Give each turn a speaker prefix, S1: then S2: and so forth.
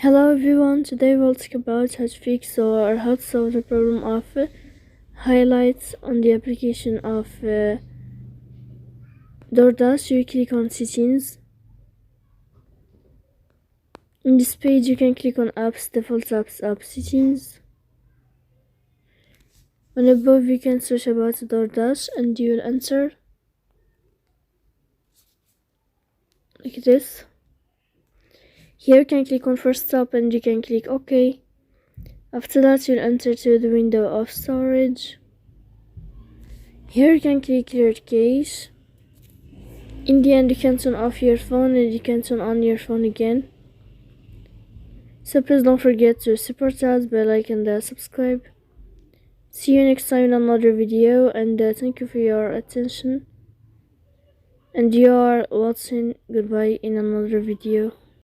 S1: Hello everyone, today we'll talk about how to fix or how to solve the problem of highlights on the application of DoorDash. You click on settings. In this page you can click on apps, default apps, app settings. On above you can search about DoorDash and you will enter like this. Here you can click on first stop and you can click OK. After that you'll enter to the window of storage. Here you can click clear cache. In the end you can turn off your phone and you can turn on your phone again. So please don't forget to support us by like and subscribe. See you next time in another video, and thank you for your attention. And you are watching. Goodbye in another video.